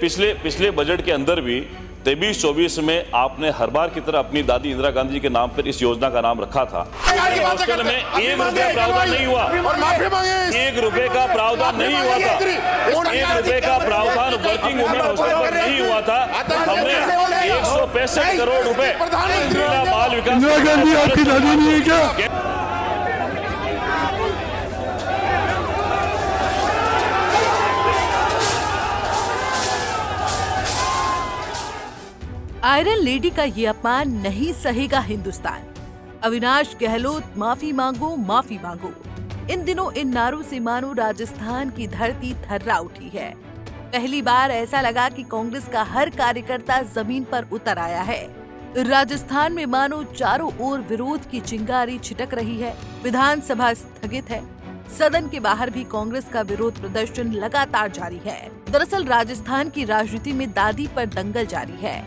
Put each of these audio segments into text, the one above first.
पिछले बजट के अंदर भी 23-24 में आपने हर बार की तरह अपनी दादी इंदिरा गांधी जी के नाम पर इस योजना का नाम रखा था। हॉस्टल में 1 रुपए प्रावधान नहीं हुआ, 1 रुपए का प्रावधान नहीं हुआ था, 1 रुपए का प्रावधान वर्किंग वुमेन हॉस्टल पर नहीं हुआ था। हमने 165 करोड़ रुपए महिला बाल विकास इंदिरा गांधी आपकी दादी नहीं है क्या? आयरन लेडी का ये अपमान नहीं सहेगा हिंदुस्तान। अविनाश गहलोत माफी मांगो, माफी मांगो। इन दिनों इन नारों से मानो राजस्थान की धरती थर्रा उठी है। पहली बार ऐसा लगा कि कांग्रेस का हर कार्यकर्ता जमीन पर उतर आया है। राजस्थान में मानो चारों ओर विरोध की चिंगारी छिटक रही है। विधानसभा स्थगित है। सदन के बाहर भी कांग्रेस का विरोध प्रदर्शन लगातार जारी है। दरअसल राजस्थान की राजनीति में दादी पर दंगल जारी है।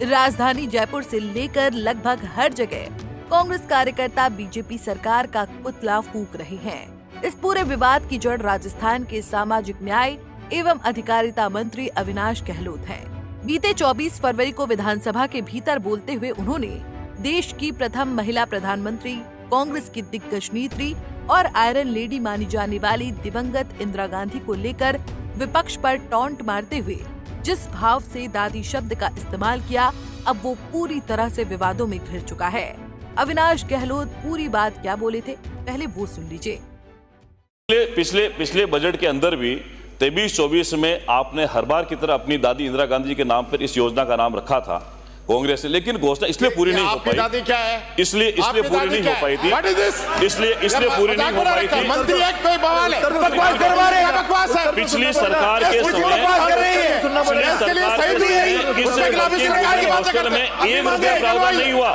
राजधानी जयपुर से लेकर लगभग हर जगह कांग्रेस कार्यकर्ता बीजेपी सरकार का पुतला फूंक रहे हैं। इस पूरे विवाद की जड़ राजस्थान के सामाजिक न्याय एवं अधिकारिता मंत्री अविनाश गहलोत हैं। बीते 24 फरवरी को विधानसभा के भीतर बोलते हुए उन्होंने देश की प्रथम महिला प्रधानमंत्री, कांग्रेस की दिग्गज नेत्री और आयरन लेडी मानी जाने वाली दिवंगत इंदिरा गांधी को लेकर विपक्ष पर टॉन्ट मारते हुए जिस भाव से दादी शब्द का इस्तेमाल किया, अब वो पूरी तरह से विवादों में घिर चुका है। अविनाश गहलोत पूरी बात क्या बोले थे, पहले वो सुन लीजिए। पिछले बजट के अंदर भी 23-24 में आपने हर बार की तरह अपनी दादी इंदिरा गांधी जी के नाम पर इस योजना का नाम रखा था कांग्रेस ने, लेकिन घोषणा इसलिए पूरी नहीं हो पाई। दादी क्या है? इसलिए पूरी नहीं हो पाई थी। इसलिए पूरी नहीं हो पाई थी। मंत्री एक कोई बवाल है, बकवास करवा रहे हैं, बकवास है। पिछली सरकार के समय हॉस्टल में 1 रुपए प्रावधान नहीं हुआ,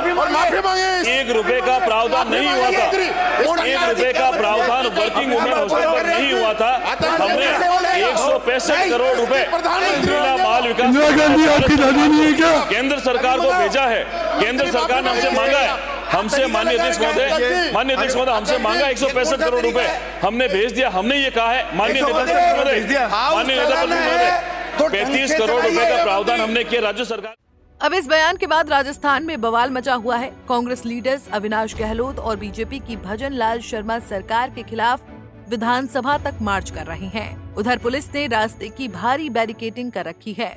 1 रुपए का प्रावधान नहीं हुआ था, 1 रुपए का प्रावधान वर्किंग वुमेन हॉस्टल पर नहीं हुआ था। हमने 165 करोड़ रुपए महिला बाल विकास इंदिरा गांधी आपकी दादी नहीं है क्या? केंद्र सरकार को भेजा है। केंद्र सरकार ने हमसे मांगा है, हमसे माननीय अध्यक्ष महोदय हमसे मांगा 165 करोड़ रुपए, हमने भेज दिया। हमने ये कहा है माननीय नेता महोदय 35 करोड़ रुपए का प्रावधान हमने किया राज्य सरकार। अब इस बयान के बाद राजस्थान में बवाल मचा हुआ है। कांग्रेस लीडर्स अविनाश गहलोत और बीजेपी की भजन लाल शर्मा सरकार के खिलाफ विधानसभा तक मार्च कर रहे हैं। उधर पुलिस ने रास्ते की भारी बैरिकेडिंग कर रखी है।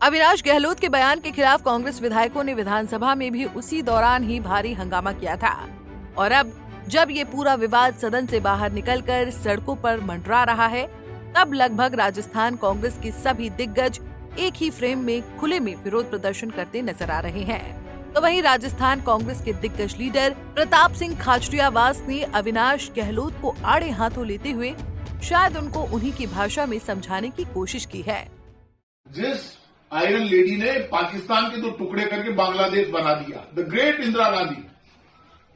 अविनाश गहलोत के बयान के खिलाफ कांग्रेस विधायकों ने विधानसभा में भी उसी दौरान ही भारी हंगामा किया था। और अब जब ये पूरा विवाद सदन से बाहर निकलकर सड़कों पर मंडरा रहा है, तब लगभग राजस्थान कांग्रेस के सभी दिग्गज एक ही फ्रेम में खुले में विरोध प्रदर्शन करते नजर आ रहे हैं। तो वहीं राजस्थान कांग्रेस के दिग्गज लीडर प्रताप सिंह खाचरियावास ने अविनाश गहलोत को आड़े हाथों लेते हुए शायद उनको उन्हीं की भाषा में समझाने की कोशिश की है। जिस आयरन लेडी ने पाकिस्तान के 2 टुकड़े करके बांग्लादेश बना दिया, द ग्रेट इंदिरा गांधी,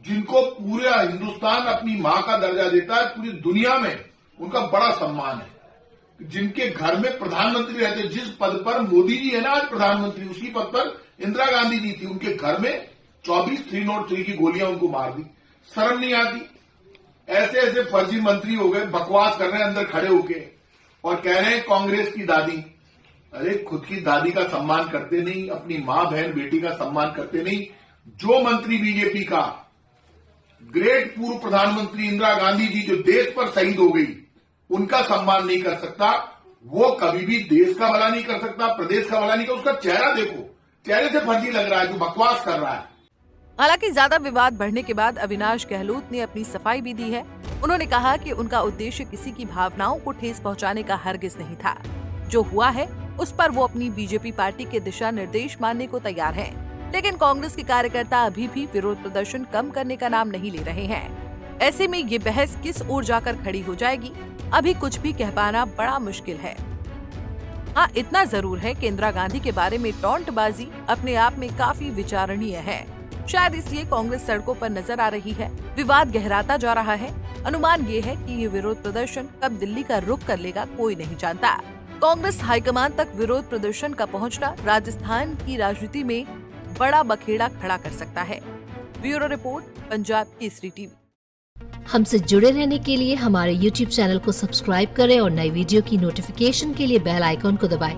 जिनको पूरा हिंदुस्तान अपनी मां का दर्जा देता है, पूरी दुनिया में उनका बड़ा सम्मान है, जिनके घर में प्रधानमंत्री रहते, जिस पद पर मोदी जी है ना आज प्रधानमंत्री, उसी पद पर इंदिरा गांधी जी थी, उनके घर में 24 303 की गोलियां उनको मार दी। शर्म नहीं आती? ऐसे ऐसे फर्जी मंत्री हो गए, बकवास कर रहे हैं अंदर खड़े होके और कह रहे हैं कांग्रेस की दादी। अरे खुद की दादी का सम्मान करते नहीं, अपनी मां बहन बेटी का सम्मान करते नहीं। जो मंत्री बीजेपी का ग्रेट पूर्व प्रधानमंत्री इंदिरा गांधी जी जो देश पर शहीद हो गई, उनका सम्मान नहीं कर सकता, वो कभी भी देश का भला नहीं कर सकता, प्रदेश का भला नहीं कर। उसका चेहरा देखो, चेहरे से फर्जी लग रहा है, जो बकवास कर रहा है। हालांकि ज्यादा विवाद बढ़ने के बाद अविनाश गहलोत ने अपनी सफाई भी दी है। उन्होंने कहा कि उनका उद्देश्य किसी की भावनाओं को ठेस पहुंचाने का हरगिज नहीं था। जो हुआ है उस पर वो अपनी बीजेपी पार्टी के दिशा निर्देश मानने को तैयार हैं। लेकिन कांग्रेस के कार्यकर्ता अभी भी विरोध प्रदर्शन कम करने का नाम नहीं ले रहे हैं। ऐसे में ये बहस किस ओर जाकर खड़ी हो जाएगी, अभी कुछ भी कह पाना बड़ा मुश्किल है। हाँ, इतना जरूर है कि इंदिरा गांधी के बारे में टॉन्टबाजी अपने आप में काफी विचारणीय है। शायद इसलिए कांग्रेस सड़कों पर नजर आ रही है। विवाद गहराता जा रहा है। अनुमान ये है कि ये विरोध प्रदर्शन कब दिल्ली का रुख कर लेगा कोई नहीं जानता। कांग्रेस हाईकमान तक विरोध प्रदर्शन का पहुंचना राजस्थान की राजनीति में बड़ा बखेड़ा खड़ा कर सकता है। Bureau report, Punjab Kesari TV. हमसे जुड़े रहने के लिए हमारे YouTube चैनल को सब्सक्राइब करें और नई वीडियो की नोटिफिकेशन के लिए बेल आइकॉन को दबाएं।